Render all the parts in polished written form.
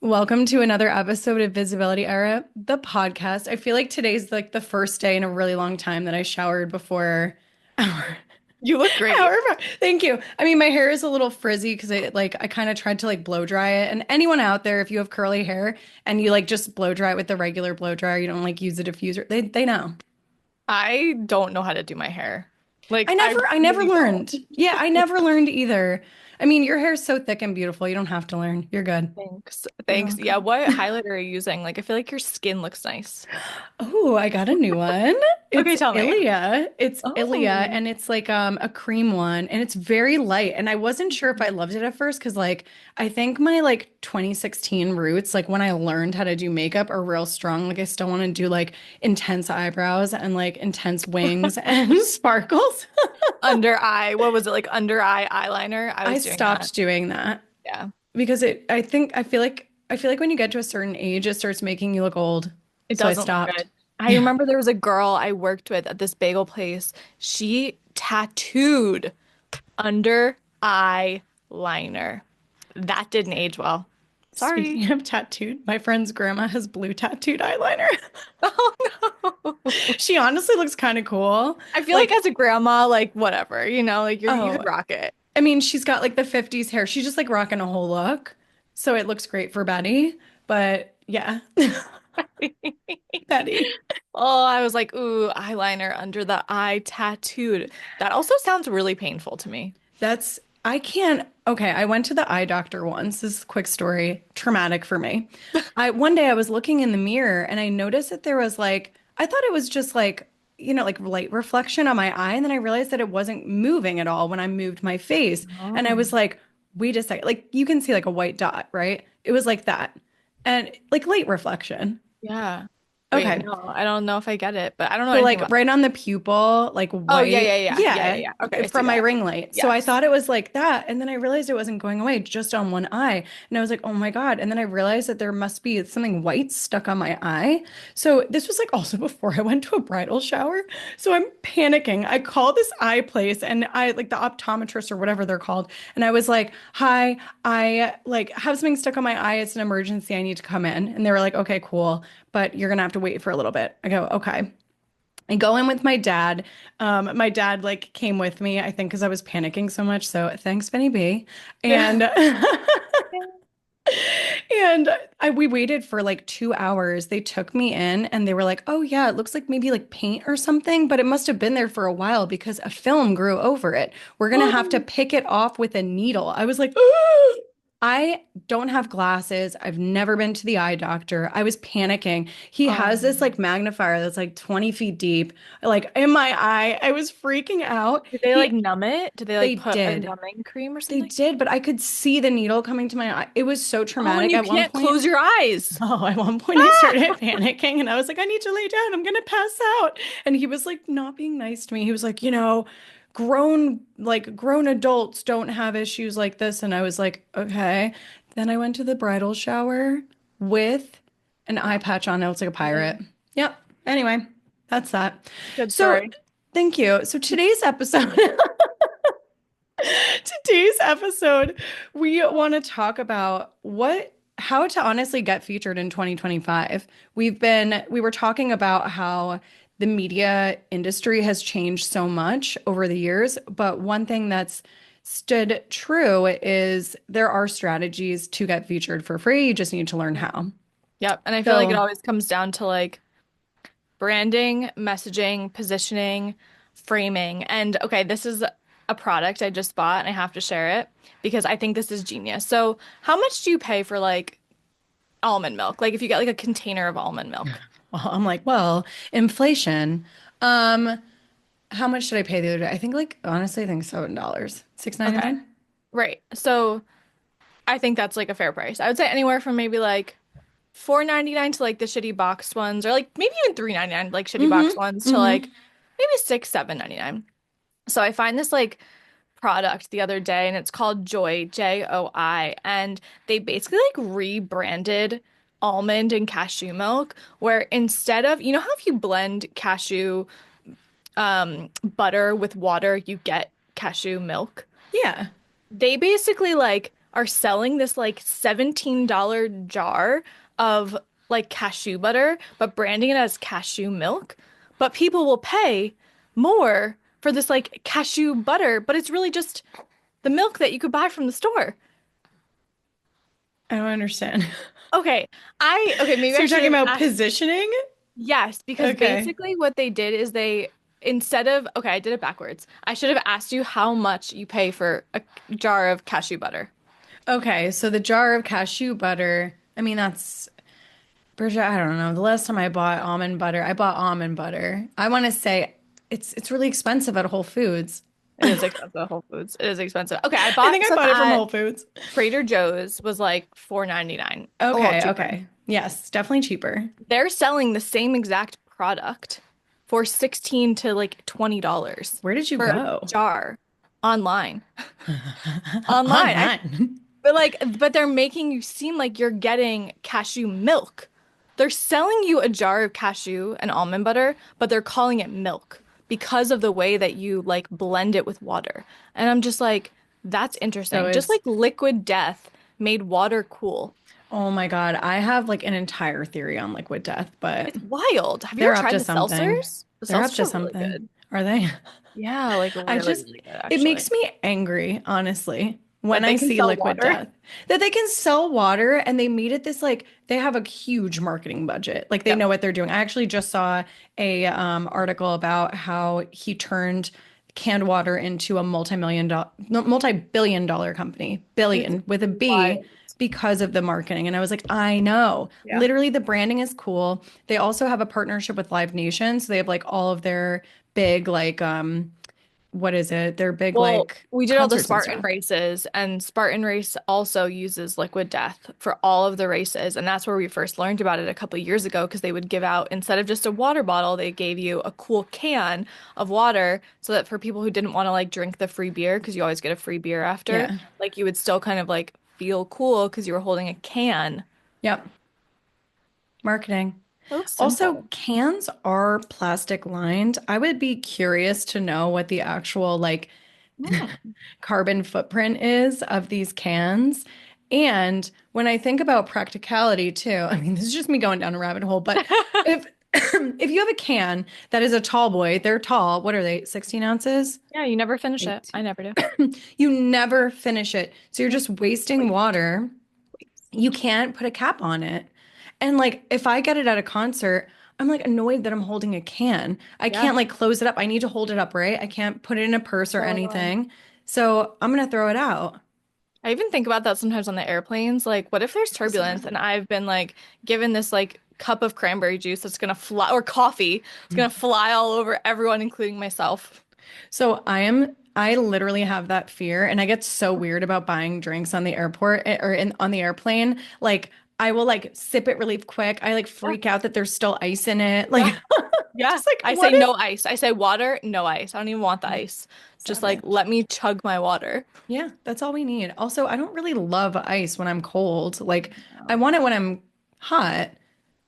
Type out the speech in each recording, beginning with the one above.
Welcome to another episode of Visibility Era, the podcast. I feel like today's like the first day in a really long time that I showered before our You look our. great. Thank you. I mean, my hair is a little frizzy because I kind of tried to like blow dry it. And anyone out there, if you have curly hair and you like just blow dry it with the regular blow dryer, you don't like use a diffuser, they know. I don't know how to do my hair. I Like, I never I never really don't. learned. Yeah, I never learned either. I mean, your hair's so thick and beautiful. You don't have to learn. You're good. Thanks. You're Thanks. Yeah, welcome. what highlighter are you using? Like, I feel like your skin looks nice. Oh, I got a new one. Okay, It's tell me. Ilia. It's Ilia Oh. and it's like a cream one and it's very light. And I wasn't sure if I loved it at first because like I think my like 2016 roots, like when I learned how to do makeup are real strong. Like I still want to do like intense eyebrows and like intense wings and sparkles. Under eye. What was it? Like under eye eyeliner? I I was doing that. stopped doing that Yeah. because I feel like when you get to a certain age, it starts making you look old. It So I doesn't look stopped. good. I Yeah. remember there was a girl I worked with at this bagel place. She tattooed under eye liner. That didn't age well. Sorry. Speaking of tattooed, my friend's grandma has blue tattooed eyeliner. Oh no. She honestly looks kind of cool. I feel like Like, as a grandma, like whatever, like you oh, could rock it. I mean, she's got like the 50s hair. She's just like rocking a whole look. So it looks great for Betty. But yeah, Betty. Oh, I was like, ooh, eyeliner under the eye tattooed. That also sounds really painful to me. I can't. Okay, I went to the eye doctor once. This is a quick story, traumatic for me. One day I was looking in the mirror and I noticed that there was like, I thought it was just like, like light reflection on my eye. And then I realized that it wasn't moving at all when I moved my face. And I Oh. was like, wait a second. Like you can see like a white dot, right? It was like that. And like light reflection. Yeah. Wait, Okay. no, I don't know if I get it, but I don't know So anything like about right on the pupil, like Oh, yeah, white. yeah, yeah. Yeah, yeah, Yeah, yeah. Okay, I see from my that. ring light. So I Yes. thought it was like that. And then I realized it wasn't going away just on one eye. And I was like, oh my God. And then I realized that there must be something white stuck on my eye. So this was like also before I went to a bridal shower. So I'm panicking. I call this eye place and I like the optometrist or whatever they're called. And I was like, hi, I like have something stuck on my eye. It's an emergency. I need to come in. And they were like, okay, cool. But you're gonna have to wait for a little bit. I go, okay. I go in with my dad. My dad like came with me, I think, because I was panicking so much. So thanks, Benny B. And and we waited for like 2 hours. They took me in and they were like, "Oh yeah, it looks like maybe like paint or something, but it must have been there for a while because a film grew over it. We're gonna have to pick it off with a needle." I was like, I don't have glasses. I've never been to the eye doctor. I was panicking. He has this Um, like magnifier that's like 20 feet deep, like in my eye. I was freaking out. did they like He, numb it? Did they like they put a did. numbing cream or They something? did, but I could see the needle coming to my eye. It was so Oh, and traumatic you at one can't point. close your eyes. Oh, at one point I Ah! started panicking and I was like, I need to lay down. I'm gonna pass out. And he was like not being nice to me. He was like, grown adults don't have issues like this. And I was like, okay. Then I went to the bridal shower with an eye patch on. I was like a pirate. Yep. Anyway, that's that. Good So story. thank you. So today's episode, we want to talk about how to honestly get featured in 2025. We were talking about how the media industry has changed so much over the years, but one thing that's stood true is there are strategies to get featured for free. You just need to learn how. Yep. And I feel like it So, always comes down to like branding, messaging, positioning, framing. And okay, this is a product I just bought and I have to share it because I think this is genius. So, how much do you pay for like almond milk? Like if you get like a container of almond milk. well, I'm like, well, inflation. Um, how much did I pay the other day? I think like honestly, I think $7, Okay. 6.99. Right. So, I think that's like a fair price. I would say anywhere from maybe like 4.99 to like the shitty boxed ones or like maybe even 3.99 like shitty boxed Mm-hmm. ones to like Mm-hmm. maybe 6, 7.99. So I find this like product the other day and it's called Joy, Joi, and they basically like rebranded almond and cashew milk where instead of, you know how if you blend cashew butter with water, you get cashew milk? Yeah. They basically like are selling this like $17 jar of like cashew butter, but branding it as cashew milk. But people will pay more for this like cashew butter, but it's really just the milk that you could buy from the store. I don't understand. Okay, maybe So I you're should talking have about asked. positioning? Yes, because Okay. basically what they did is they instead of okay, I did it backwards. I should have asked you how much you pay for a jar of cashew butter. Okay, so the jar of cashew butter, I mean that's Bridget, I don't know. The last time I bought almond butter, I bought almond butter. I want to say it's really expensive at Whole Foods. It is expensive at Whole Foods. It is expensive. Okay, I I bought think I some bought it from at Whole Foods. Trader Joe's was like 4.99, a little Okay, cheaper. okay. Yes, definitely cheaper. They're selling the same exact product for 16 to like $20 Where did you for a go? jar online. Online. Online. But they're making you seem like you're getting cashew milk. They're selling you a jar of cashew and almond butter, but they're calling it milk because of the way that you like blend it with water. And I'm just like, that's So interesting. Just it's, like liquid death made water cool. oh my God, I have like an entire theory on liquid death, but It's wild. Have you they're ever up tried to the something. seltzers? The They're up seltzers to are really something. good. Are they? Yeah, like I really, just, really good it actually. makes me angry, honestly, when That they I can see sell liquid water. death. That they can sell water and they made it this like they have a huge marketing budget. Like they Yep. know what they're doing. I actually just saw a article about how he turned canned water into a multi-billion dollar company, It's billion with a B wild. because of the marketing. And I was like, I know. Yeah. Literally the branding is cool. They also have a partnership with Live Nation, so they have like all of their big like what is it? They're big Well, like we did all the concerts and Spartan stuff. races, and Spartan Race also uses liquid death for all of the races. And that's where we first learned about it a couple of years ago because they would give out, instead of just a water bottle, they gave you a cool can of water so that for people who didn't want to like drink the free beer, because you always get a free beer after, Yeah. like you would still kind of like feel cool because you were holding a can. Yep. Marketing. So Also, simple. cans are plastic lined. I would be curious to know what the actual like Mm. carbon footprint is of these cans. And when I think about practicality too, I mean, this is just me going down a rabbit hole, but if if you have a can that is a tall boy, they're tall. What are they? 16 ounces? Yeah, you never finish it. I 18. never do. You never finish it. So you're Nope. just wasting Wait, water. wait. You can't put a cap on it. And like if I get it at a concert, I'm like annoyed that I'm holding a can. I Yeah. can't like close it up. I need to hold it up, right? I can't put it in a purse or So annoying. anything. So I'm gonna throw it out. I even think about that sometimes on the airplanes. Like, what if there's So turbulence annoying. and I've been like given this like cup of cranberry juice that's gonna fly or coffee, it's gonna fly all over everyone, including myself. So I literally have that fear and I get so weird about buying drinks on the airport or on the airplane. Like I will like sip it really quick. I like Yeah, freak out that there's still ice in it. yeah, Like yeah. just like I say what if no ice. I say water, no ice. I don't even want the ice. Just like savage. let me chug my water. Yeah, that's all we need. Also, I don't really love ice when I'm cold. Like I No. want it when I'm hot,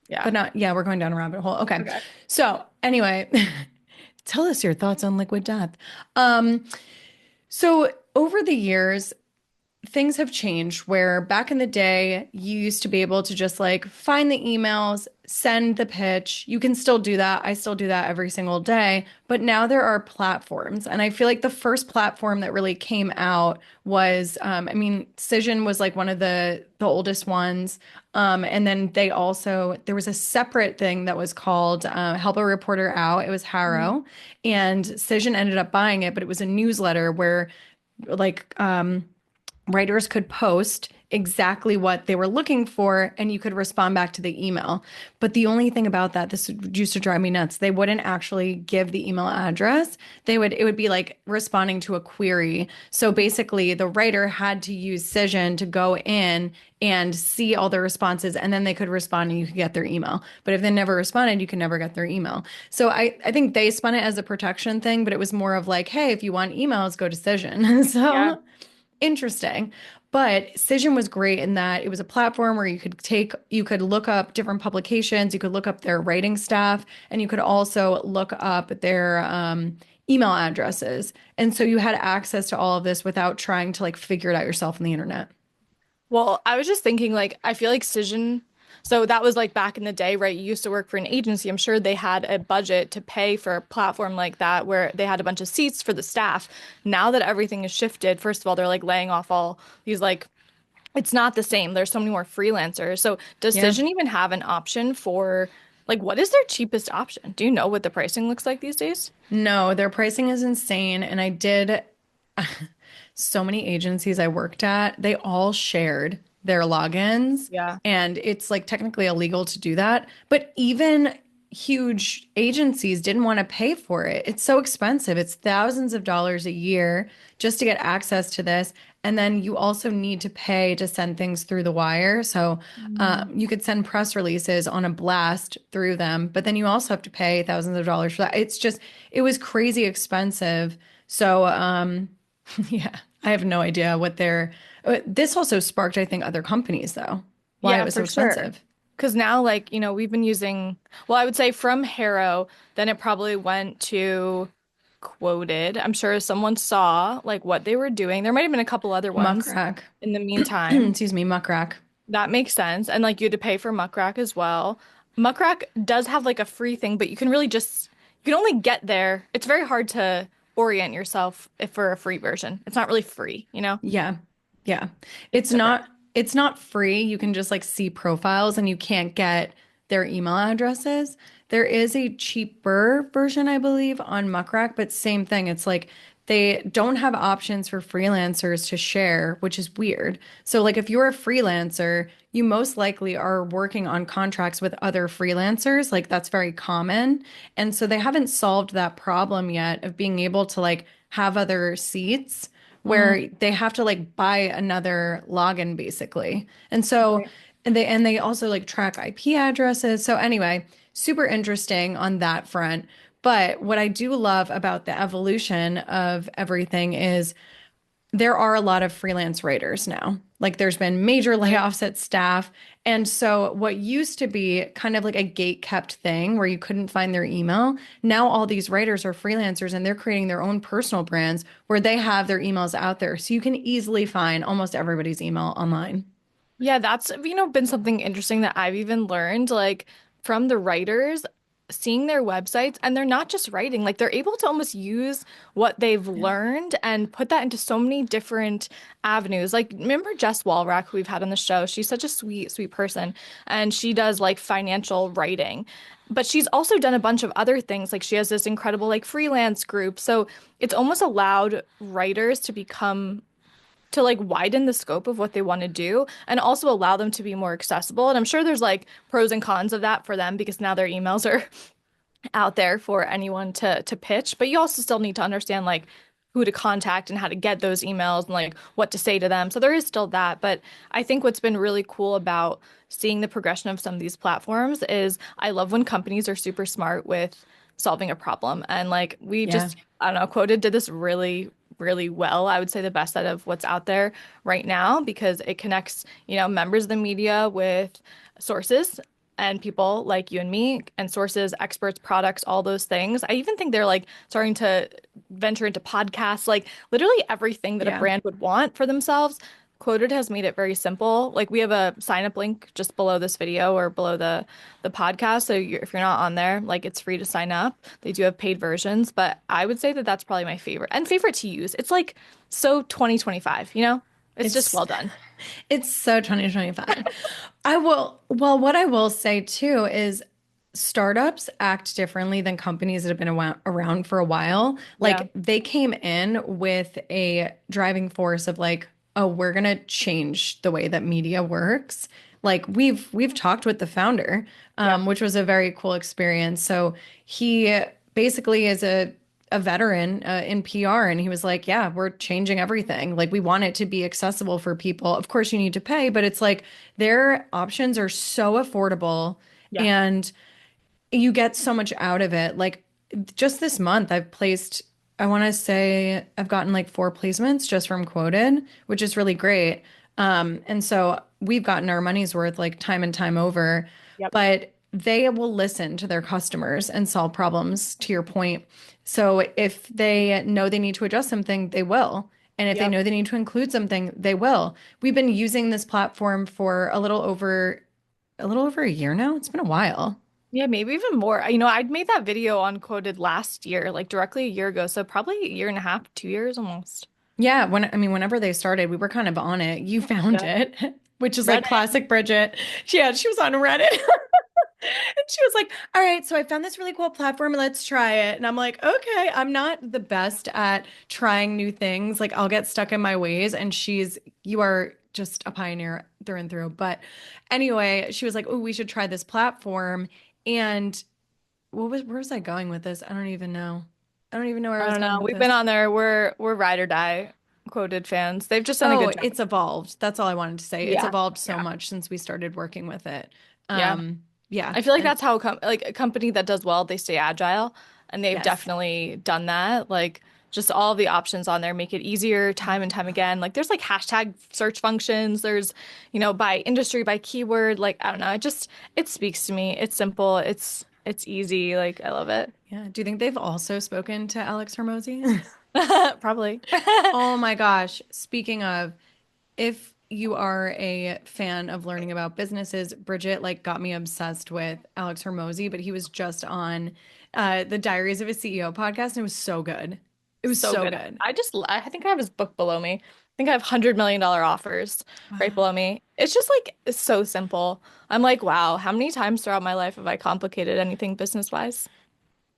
Yeah. but not, yeah, we're going down a rabbit hole. Okay. Okay. So anyway, tell us your thoughts on liquid death. Um, so over the years, things have changed where back in the day, you used to be able to just like find the emails, send the pitch. You can still do that. I still do that every single day. But now there are platforms. And I feel like the first platform that really came out was, I mean, Cision was like one of the oldest ones. And then they also, there was a separate thing that was called Help a Reporter Out. It was Mhm. Harrow. And Cision ended up buying it, but it was a newsletter where like writers could post exactly what they were looking for and you could respond back to the email. But the only thing about that, this used to drive me nuts. They wouldn't actually give the email address. It would be like responding to a query. So basically the writer had to use Cision to go in and see all the responses and then they could respond and you could get their email. But if they never responded, you could never get their email. So I think they spun it as a protection thing, but it was more of like, hey, if you want emails, go to Cision. Yeah. So interesting. But Cision was great in that it was a platform where you could look up different publications, you could look up their writing staff, and you could also look up their email addresses. And so you had access to all of this without trying to like figure it out yourself on the internet. Well, I was just thinking, like, I feel like Cision, so that was like back in the day, right? You used to work for an agency. I'm sure they had a budget to pay for a platform like that where they had a bunch of seats for the staff. Now that everything is shifted, first of all, they're like laying off all these, like, it's not the same. There's so many more freelancers. So does Yeah. Cision even have an option for, like, what is their cheapest option? Do you know what the pricing looks like these days? No, their pricing is insane. And I did so many agencies I worked at, they all shared their logins. Yeah. And it's like technically illegal to do that. But even huge agencies didn't want to pay for it. It's so expensive. It's thousands of dollars a year just to get access to this. And then you also need to pay to send things through the wire. So you could send press releases on a blast through them, but then you also have to pay thousands of dollars for that. It's just, it was crazy expensive. So, yeah, I have no idea what they're. This also sparked, I think, other companies, though, why it Yeah, was so for sure. expensive. Because now, like, we've been using, well, I would say from Harrow, then it probably went to Quoted. I'm sure someone saw like what they were doing. There might have been a couple other ones Muckrack. in the meantime. Excuse me, Muckrack. That makes sense. And like you had to pay for Muckrack as well. Muckrack does have like a free thing, but you can really just, you can only get there. It's very hard to orient yourself if for a free version. It's not really free, you know? Yeah. Yeah. It's It's different. not it's not free. You can just like see profiles and you can't get their email addresses. There is a cheaper version, I believe, on Muckrack, but same thing. It's like they don't have options for freelancers to share, which is weird. So like if you're a freelancer, you most likely are working on contracts with other freelancers. Like that's very common. And so they haven't solved that problem yet of being able to like have other seats Mm, where they have to like buy another login basically. And so right. and they also like track IP addresses. So anyway, super interesting on that front. But what I do love about the evolution of everything is there are a lot of freelance writers now. Like there's been major layoffs at staff. And so what used to be kind of like a gate kept thing where you couldn't find their email, now all these writers are freelancers and they're creating their own personal brands where they have their emails out there. So you can easily find almost everybody's email online. Yeah, that's, been something interesting that I've even learned, like from the writers, seeing their websites, and they're not just writing, like they're able to almost use what they've Yeah. learned and put that into so many different avenues. Like, remember Jess Walrack, who we've had on the show? She's such a sweet, sweet person, and she does like financial writing. But she's also done a bunch of other things. Like she has this incredible like freelance group. So it's almost allowed writers to become to like widen the scope of what they want to do and also allow them to be more accessible. And I'm sure there's like pros and cons of that for them because now their emails are out there for anyone to pitch, but you also still need to understand like who to contact and how to get those emails and like what to say to them. So there is still that, but I think what's been really cool about seeing the progression of some of these platforms is I love when companies are super smart with solving a problem. And like we Yeah. just, I don't know, Quoted did this really, really well. I would say the best out of what's out there right now because it connects, members of the media with sources and people like you and me and sources, experts, products, all those things. I even think they're like starting to venture into podcasts, like literally everything that a Yeah. brand would want for themselves. Quoted has made it very simple. Like we have a sign up link just below this video or below the podcast. So if you're not on there, like it's free to sign up. They do have paid versions, but I would say that that's probably my favorite and favorite to use. It's like so 2025, you know? It's just It's well done. it's so 2025. Well, what I will say too is startups act differently than companies that have been around for a while. Yeah. Like they came in with a driving force of like, oh, we're gonna change the way that media works. Like we've talked with the founder, Yeah. which was a very cool experience. So he basically is a veteran in PR, and he was like, "Yeah, we're changing everything. Like we want it to be accessible for people. Of course, you need to pay, but it's like their options are so affordable, Yeah. and you get so much out of it. Like just this month, I've placed, I want to say I've gotten like 4 placements just from Quoted, which is really great. And so we've gotten our money's worth like time and time over, Yep. but they will listen to their customers and solve problems to your point. So if they know they need to adjust something, they will. And if they Yep. know they need to include something, they will. We've been using this platform for a little over a year now. It's been a while. Yeah, maybe even more. You know, I'd made that video on Quoted last year, like directly a year ago. So probably a year and a half, 2 years almost. Yeah, whenever they started, we were kind of on it. You found Yeah. it, which is like Reddit. classic Bridget. Yeah, she was on Reddit. And she was like, "All right, so I found this really cool platform. Let's try it." And I'm like, "Okay, I'm not the best at trying new things. Like I'll get stuck in my ways." And you are just a pioneer through and through. But anyway, she was like, "Oh, we should try this platform." And where was I going with this? I don't even know. I don't even know where I I was don't know. going with We've been this. on there. We're ride or die Quoted fans. They've just done a Oh, good job. it's evolved. That's all I wanted to say. It's Yeah. evolved so Yeah. much since we started working with it. Yeah. Yeah. I feel like And that's how like a company that does well, they stay agile, and they've yes. definitely done that. Like just all the options on there make it easier time and time again. Like there's like hashtag search functions. There's, by industry, by keyword. Like I don't know. It speaks to me. It's simple. It's easy. Like I love it. Yeah. Do you think they've also spoken to Alex Hermosi? Probably. Oh my gosh. Speaking of, if you are a fan of learning about businesses, Bridget like got me obsessed with Alex Hermosi, but he was just on the Diaries of a CEO podcast and it was so good. It was So so good. good. I think I have his book below me. I think I have $100 million offers right Wow. below me. It's just like it's so simple. I'm like, wow, how many times throughout my life have I complicated anything business wise?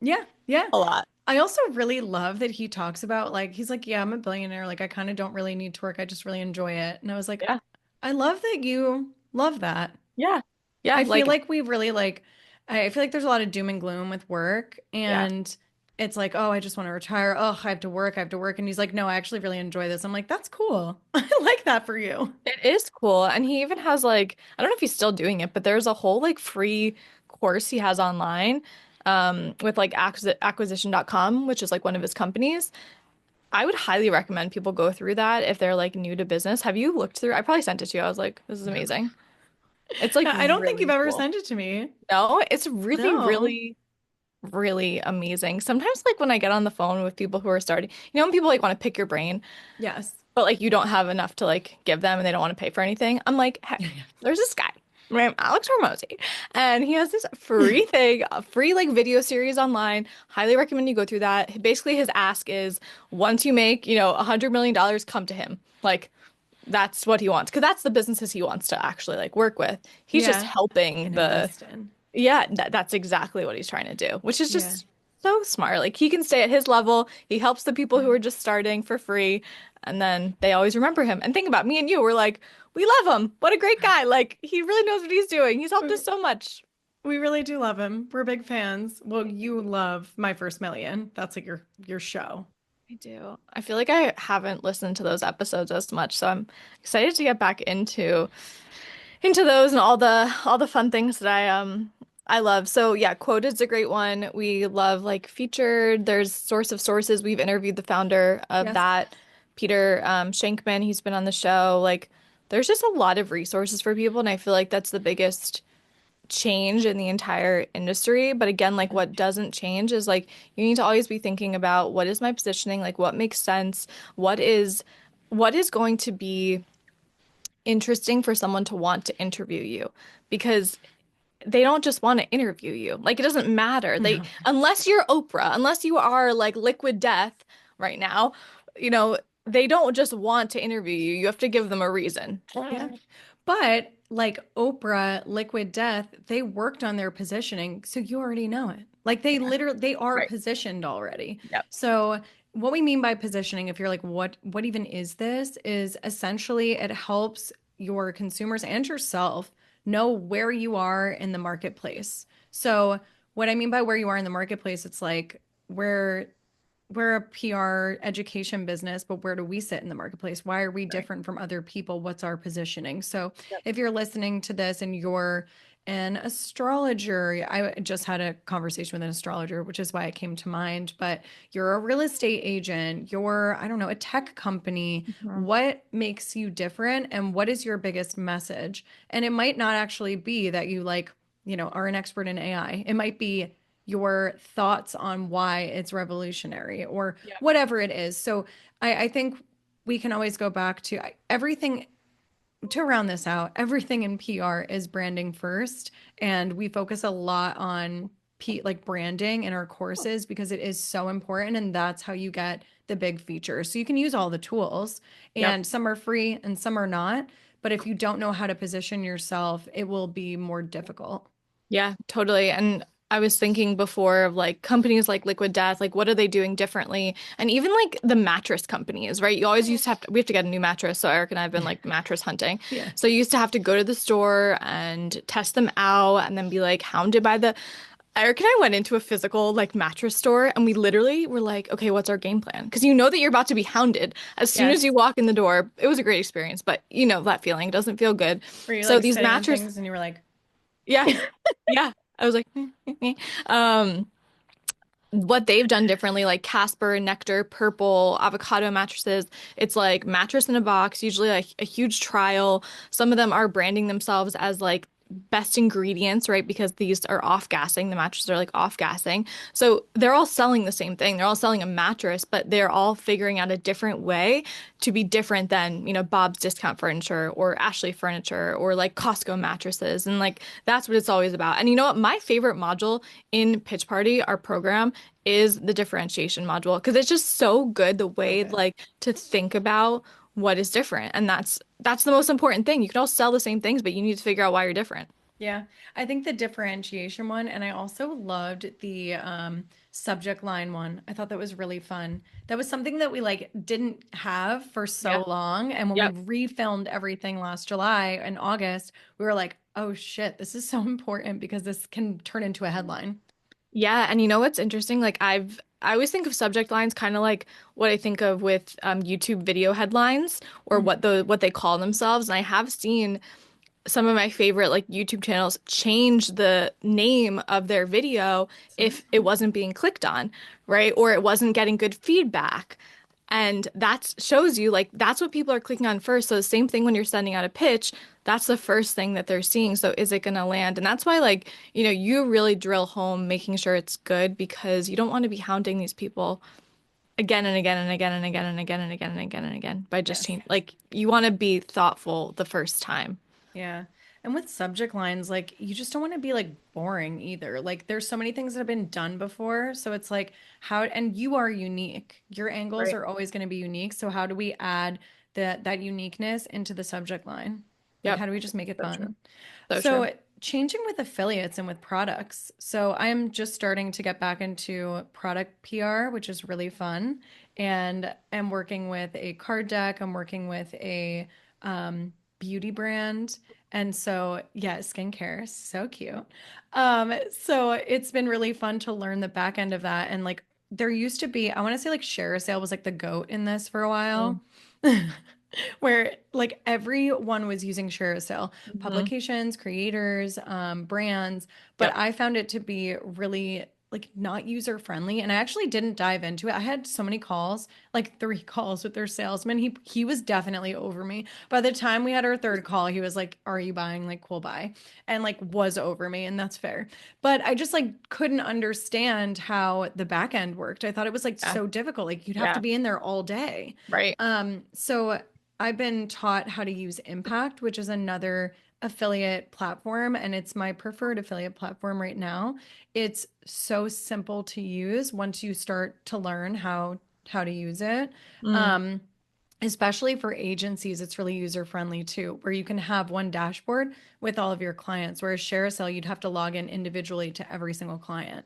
Yeah, yeah. A lot. I also really love that he talks about like he's like, yeah, I'm a billionaire. Like I kind of don't really need to work. I just really enjoy it. And I was like, Yeah. I love that you love that. Yeah. Yeah. I feel Like, like we really like I feel like there's a lot of doom and gloom with work yeah. and it's like, oh, I just want to retire. Oh, I have to work. I have to work. And he's like, no, I actually really enjoy this. I'm like, that's cool. I like that for you. It is cool. And he even has like, I don't know if he's still doing it, but there's a whole like free course he has online with like acquisition.com, which is like one of his companies. I would highly recommend people go through that if they're like new to business. Have you looked through? I probably sent it to you. I was like, this is amazing. It's like I don't think you've really ever cool. sent it to me. No, it's really, No. really, really amazing. Sometimes like when I get on the phone with people who are starting, when people like want to pick your brain, Yes. but like you don't have enough to like give them and they don't want to pay for anything. I'm like, hey, there's this guy named Alex Hormozy, and he has this free thing, a free like video series online. Highly recommend you go through that. Basically, his ask is once you make, $100 million, come to him. Like that's what he wants because that's the businesses he wants to actually like work with. He's just Yeah. helping And the invest in. yeah, that's exactly what he's trying to do, which is Yeah. just so smart. Like he can stay at his level. He helps the people who Yeah. are just starting for free, and then they always remember him. And think about me and you, we're like, we love him. What a great guy. Like he really knows what he's doing. He's helped us so much. We really do love him. We're big fans. Well, you love My First Million. That's like your show. I do. I feel like I haven't listened to those episodes as much, so I'm excited to get back into those and all the fun things that I love. So yeah, Quoted's a great one. We love like featured. There's Source of Sources. We've interviewed the founder of Yes. that, Peter Shankman. He's been on the show. Like there's just a lot of resources for people, and I feel like that's the biggest change in the entire industry. But again, like what doesn't change is like you need to always be thinking about what is my positioning, like what makes sense, what is going to be interesting for someone to want to interview you because they don't just want to interview you. Like it doesn't matter. They No. unless you're Oprah, unless you are like Liquid Death right now, you know, they don't just want to interview you. You have to give them a reason. Yeah. But like Oprah, Liquid Death, they worked on their positioning, so you already know it. Like they are Right. positioned already. Yep. So what we mean by positioning, if you're like, what even is this? Is essentially it helps your consumers and yourself know where you are in the marketplace. So what I mean by where you are in the marketplace, it's like we're a PR education business, but where do we sit in the marketplace? Why are we Right. different from other people? What's our positioning? So Yep. if you're listening to this and you're an astrologer, I just had a conversation with an astrologer, which is why it came to mind, but you're a real estate agent, you're, I don't know, a tech company. Mhm. What makes you different and what is your biggest message? And it might not actually be that you like, are an expert in AI. It might be your thoughts on why it's revolutionary or Yep. whatever it is. So I think we can always go back to everything to round this out. Everything in PR is branding first, and we focus a lot on like branding in our courses because it is so important, and that's how you get the big features. So you can use all the tools, Yep. and some are free and some are not. But if you don't know how to position yourself, it will be more difficult. Yeah, totally. And I was thinking before of like companies like Liquid Death, like what are they doing differently? And even like the mattress companies, right? You always used to have to, we have to get a new mattress. So Eric and I have been like mattress hunting. Yeah. So you used to have to go to the store and test them out and then be like hounded by the Eric and I went into a physical like mattress store and we literally were like, okay, what's our game plan? Because you know that you're about to be hounded as soon as you Yes. walk in the door. It was a great experience, but you know that feeling doesn't feel good. Were you So like these sitting on mattress, things and you were like, yeah, yeah. I was like, um, what they've done differently, like Casper, Nectar, Purple, avocado mattresses. It's like mattress in a box, usually like a huge trial. Some of them are branding themselves as like best ingredients, right? Because these are off-gassing. The mattresses are like off-gassing. So they're all selling the same thing. They're all selling a mattress, but they're all figuring out a different way to be different than, you know, Bob's Discount Furniture or Ashley Furniture or like Costco mattresses. And like that's what it's always about. And you know what? My favorite module in Pitch Party, our program, is the differentiation module because it's just so good the so way good. like to think about what is different. And that's the most important thing. You can all sell the same things, but you need to figure out why you're different. Yeah, I think the differentiation one, and I also loved the subject line one. I thought that was really fun. That was something that we like didn't have for Yeah. so long, and when Yep. we refilmed everything last July and August, we were like, "Oh shit, this is so important because this can turn into a headline." Yeah, and you know what's interesting? Like I always think of subject lines kind of like what I think of with YouTube video headlines or Mm. what they call themselves. And I have seen some of my favorite like YouTube channels change the name of their video So if it wasn't being clicked on, right? Or it wasn't getting good feedback. And that shows you like that's what people are clicking on first. So the same thing when you're sending out a pitch, that's the first thing that they're seeing. So is it going to land? And that's why like, you know, you really drill home making sure it's good because you don't want to be hounding these people again and again and again and again and again and again and again and again by just yes. change. Like you want to be thoughtful the first time. Yeah. And with subject lines, like you just don't want to be like boring either. Like there's so many things that have been done before. So it's like how, and you are unique. Your angles Right. are always going to be unique. So how do we add that uniqueness into the subject line? Like Yep. how do we just make it So true. fun? So true. So changing with affiliates and with products. So I am just starting to get back into product PR, which is really fun. And I'm working with a card deck. I'm working with a beauty brand. And so, yeah, skincare, so cute. So it's been really fun to learn the back end of that. And like, there used to be, I want to say like ShareASale was like the goat in this for a while, where like everyone was using ShareASale, Mm-hmm. publications, creators, brands, but Yep. I found it to be really like not user friendly. And I actually didn't dive into it. I had so many calls, like 3 calls with their salesman. He was definitely over me. By the time we had our third call, he was like, "Are you buying?" Like, "Cool, buy," and like was over me, and that's fair. But I just like couldn't understand how the back end worked. I thought it was like Yeah. so difficult. Like you'd have to Yeah. be in there all day. Right. So I've been taught how to use Impact, which is another affiliate platform, and it's my preferred affiliate platform right now. It's so simple to use once you start to learn how to use it. Mm. Um, Especially for agencies, it's really user friendly too, where you can have one dashboard with all of your clients. Whereas ShareASale, you'd have to log in individually to every single client.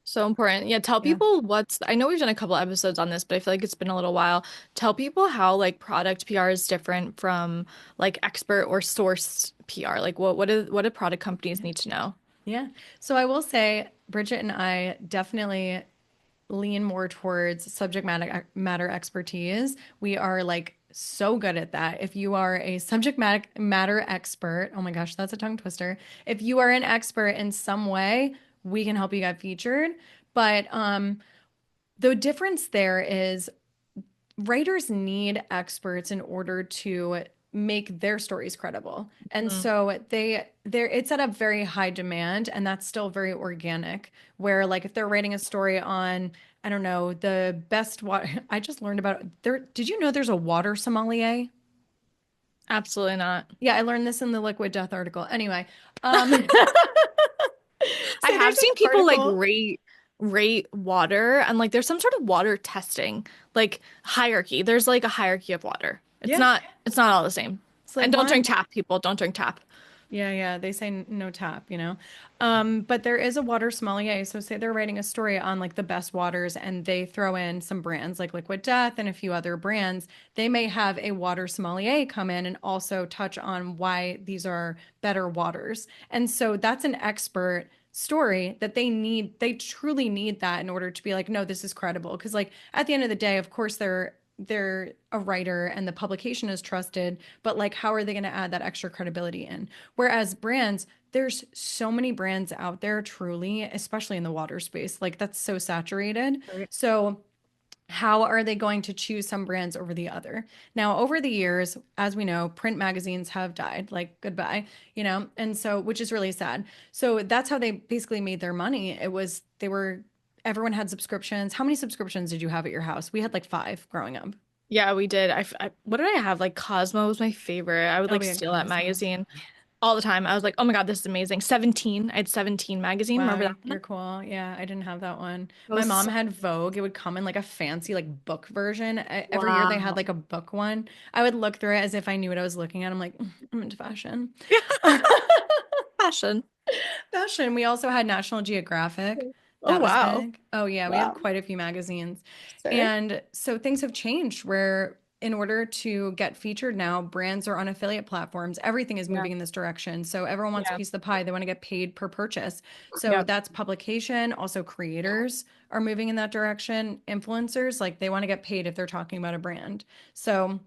So important. Yeah, tell Yeah. people I know we've done a couple episodes on this, but I feel like it's been a little while. Tell people how like product PR is different from like expert or source PR. Like what do product companies need to know? Yeah. So I will say, Bridget and I definitely lean more towards subject matter expertise. We are like so good at that. If you are a subject matter expert, oh my gosh, that's a tongue twister. If you are an expert in some way, we can help you get featured. But the difference there is writers need experts in order to make their stories credible. And Mm. so they're it's at a very high demand, and that's still very organic, where like if they're writing a story on I don't know, the best water. I just learned about there. Did you know there's a water sommelier? Absolutely not. Yeah, I learned this in the Liquid Death article. Anyway, I so have there's an seen people like article. rate water and like there's some sort of water testing, like hierarchy. There's like a hierarchy of water. Yeah, It's not all the same. it's like And don't one. drink tap, people. Don't drink tap. Yeah, yeah, they say no tap, you know. But there is a water sommelier. So say they're writing a story on like the best waters and they throw in some brands like Liquid Death and a few other brands. They may have a water sommelier come in and also touch on why these are better waters. And so that's an expert story that they need. They truly need that in order to be like, no, this is credible. Because like at the end of the day, of course they're a writer and the publication is trusted, but like how are they going to add that extra credibility in? Whereas brands, there's so many brands out there, truly, especially in the water space. Like that's so saturated. Right. So, how are they going to choose some brands over the other? Now, over the years, as we know, print magazines have died, like goodbye, you know, and so, which is really sad. So, that's how they basically made their money. Everyone had subscriptions. How many subscriptions did you have at your house? We had like five growing up. Yeah, we did. What did I have? Like Cosmo was my favorite. I would Oh, like we had steal that Cosmo. magazine all the time. I was like, oh my God, this is amazing. 17. I had 17 magazine. Remember Wow, that one? you're cool. Yeah, I didn't have that one. It My was mom so, had Vogue. It would come in like a fancy like book version. Every year they had wow. like a book one. I would look through it as if I knew what I was looking at. I'm like, I'm into fashion." Fashion. Fashion. We also had National Geographic. Oh, That was wow. big. Oh yeah, we had Wow. quite a few magazines. Sir. And so things have changed where in order to get featured now, brands are on affiliate platforms. Everything is Yeah. moving in this direction. So everyone wants a Yeah. piece of the pie. They want to get paid per purchase. So Yeah. that's publication. Also creators are moving in that direction. Influencers, like they want to get paid if they're talking about a brand. So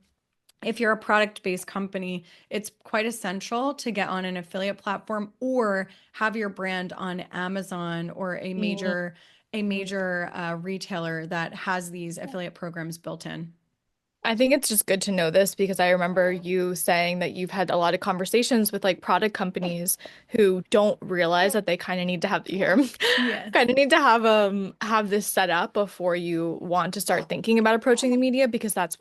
if you're a product-based company, it's quite essential to get on an affiliate platform or have your brand on Amazon or Mm. a major retailer that has these affiliate programs built in. I think it's just good to know this because I remember you saying that you've had a lot of conversations with like product companies who don't realize that they kind of need to have here, Yes. kind of need to have this set up before you want to start thinking about approaching the media because that's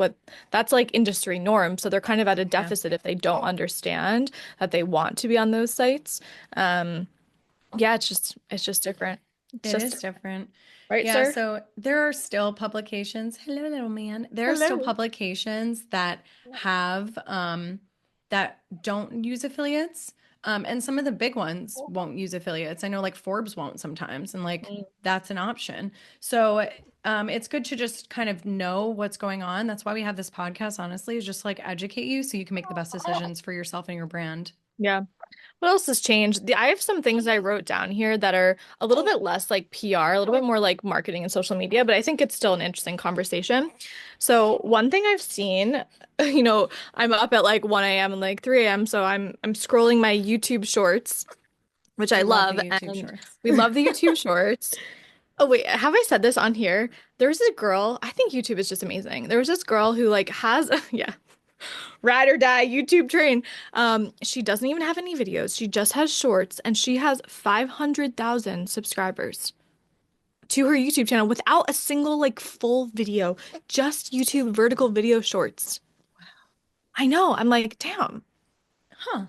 like industry norm. So they're kind of at a Yeah, deficit if they don't understand that they want to be on those sites. Um, yeah, it's just different. It's it just is different. different. Right, Yeah, sir? so there are still publications. Hello, little man. There are still Hello. publications that have that don't use affiliates. And some of the big ones won't use affiliates. I know like Forbes won't sometimes, and like that's an option. So it's good to just kind of know what's going on. That's why we have this podcast, honestly, is just like educate you so you can make the best decisions for yourself and your brand. Yeah. What else has changed? I have some things I wrote down here that are a little bit less like PR, a little bit more like marketing and social media, but I think it's still an interesting conversation. So one thing I've seen, I'm up at like 1 a.m. and like 3 a.m. So I'm scrolling my YouTube shorts, which I We love love, the YouTube and shorts. we love the YouTube shorts. Oh wait, have I said this on here? There's a girl, I think YouTube is just amazing. There was this girl who like has yeah, ride or die YouTube train. She doesn't even have any videos. She just has shorts and she has 500,000 subscribers to her YouTube channel without a single like full video, just YouTube vertical video shorts. I know. I'm like, damn, Huh.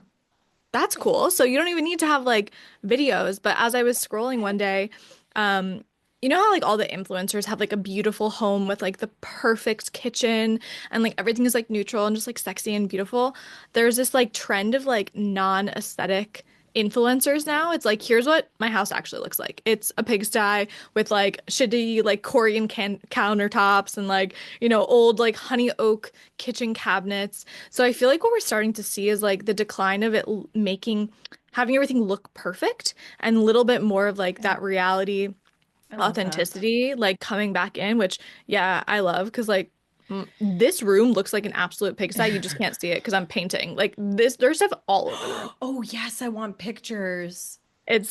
that's cool. So you don't even need to have like videos. But as I was scrolling one day, um, you know how like all the influencers have like a beautiful home with like the perfect kitchen and like everything is like neutral and just like sexy and beautiful. There's this like trend of like non-aesthetic influencers now. It's like here's what my house actually looks like. It's a pigsty with like shitty like Korean countertops and like old like honey oak kitchen cabinets. So I feel like what we're starting to see is like the decline of it making having everything look perfect and a little bit more of like Yeah, that reality I love that. authenticity like coming back in, which yeah, I love because like this room looks like an absolute pigsty. You just can't see it because I'm painting. Like this, there's stuff all over the room. Oh, yes, I want pictures.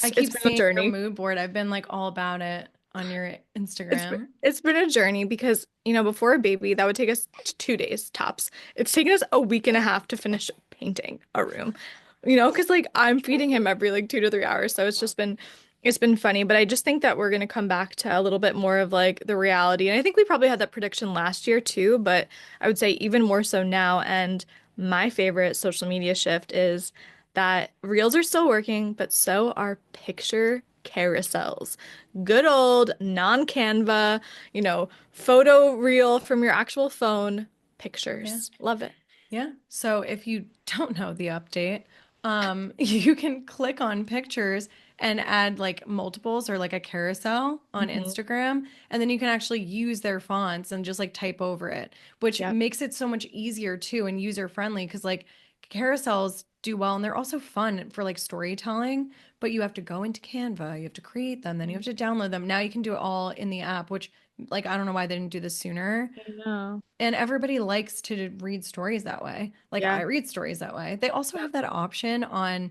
I It's keep been a seeing your journey. mood board. I've been like all about it on your Instagram. It's been a journey because before a baby that would take us 2 days tops. It's taken us a week and a half to finish painting a room. Because like I'm feeding him every like 2 to 3 hours, so it's just been It's been funny, but I just think that we're going to come back to a little bit more of like the reality. And I think we probably had that prediction last year too, but I would say even more so now. And my favorite social media shift is that reels are still working, but so are picture carousels. Good old non-Canva, photo reel from your actual phone, Yeah. pictures. Love it. Yeah. So if you don't know the update, you can click on pictures and add like multiples or like a carousel on Hmm. Instagram. And then you can actually use their fonts and just like type over it, which Yep. makes it so much easier too and user friendly because like carousels do well and they're also fun for like storytelling, but you have to go into Canva, you have to create them, then you have to download them. Now you can do it all in the app, which like I don't know why they didn't do this sooner. I know. And everybody likes to read stories that way. Like Yeah. I read stories that way. They also have that option on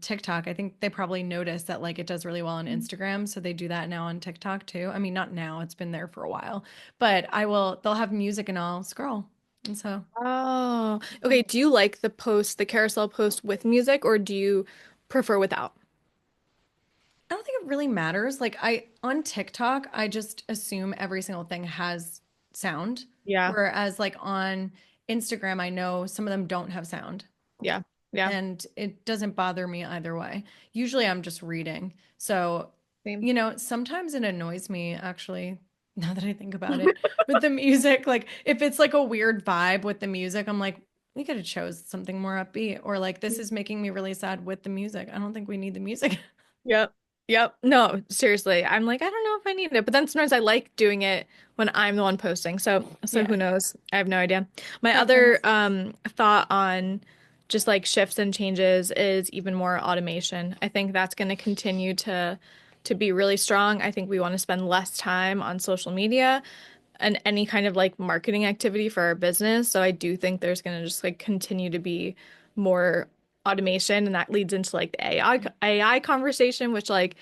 TikTok. I think they probably noticed that like it does really well on Yep. Instagram, so they do that now on TikTok too. I mean, not now; it's been there for a while. But I will. They'll have music and I'll scroll, and so Oh, okay. Do you like the carousel post with music, or do you prefer without? I don't think it really matters. Like I on TikTok, I just assume every single thing has sound, Yeah, whereas like on Instagram, I know some of them don't have sound. yeah, yeah. And it doesn't bother me either way. Usually I'm just reading. So, Same. sometimes it annoys me actually, now that I think about it, with the music. Like, if it's like a weird vibe with the music, I'm like, we could have chose something more upbeat, or like, this is making me really sad with the music. I don't think we need the music. Yep. Yep. No, seriously. I'm like, I don't know if I need it. But then sometimes I like doing it when I'm the one posting. So Yeah, who knows? I have no idea. My other preference. thought on just like shifts and changes is even more automation. I think that's going to continue to be really strong. I think we want to spend less time on social media and any kind of like marketing activity for our business. So I do think there's going to just like continue to be more automation, and that leads into like the AI conversation, which like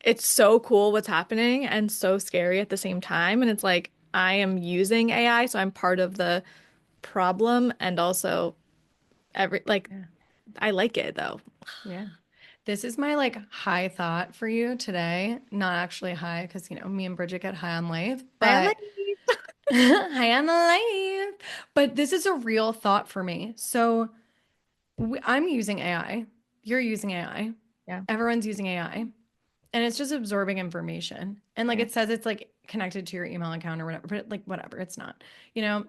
it's so cool what's happening and so scary at the same time. And it's like I am using AI, so I'm part of the problem and also every like Yeah, I like it though. yeah. This is my like high thought for you today. Not actually high because, me and Bridget get high on life, I like but high on life. But this is a real thought for me. So I'm using AI. You're using AI. yeah, Everyone's using AI. And it's just absorbing information. And like yeah. it says it's like connected to your email account or whatever, but like whatever, it's not.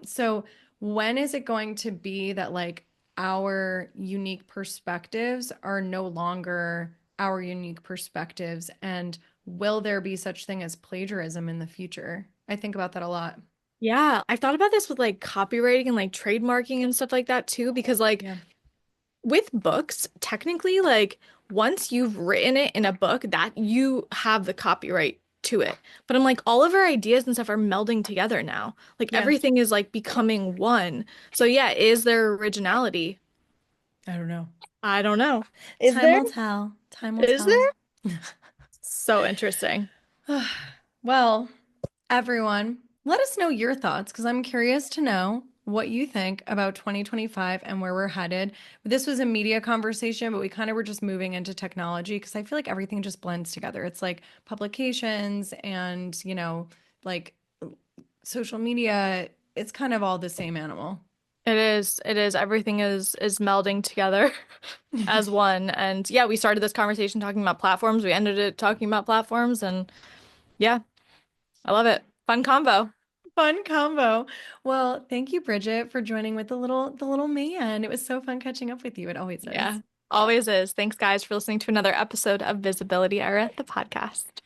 So when is it going to be that like our unique perspectives are no longer our unique perspectives? And will there be such thing as plagiarism in the future? I think about that a lot. Yeah, I've thought about this with like copywriting and like trademarking and stuff like that too, because like Yeah. with books, technically, like once you've written it in a book, that you have the copyright to it. But I'm like, all of our ideas and stuff are melding together now. Like Yeah. everything is like becoming one. So yeah, is there originality? I don't know. I don't know. Is Time there? will tell. Time will Is tell. there? So interesting. Well, everyone, let us know your thoughts because I'm curious to know what you think about 2025 and where we're headed. This was a media conversation, but we kind of were just moving into technology because I feel like everything just blends together. It's like publications and, like social media, it's kind of all the same animal. It is. It is. Everything is melding together as one. And yeah, we started this conversation talking about platforms. We ended it talking about platforms, and yeah, I love it. Fun combo. Fun combo. Well, thank you, Bridget, for joining with the little man. It was so fun catching up with you. It always Yeah, is. always is. Thanks, guys, for listening to another episode of Visibility Era, the podcast.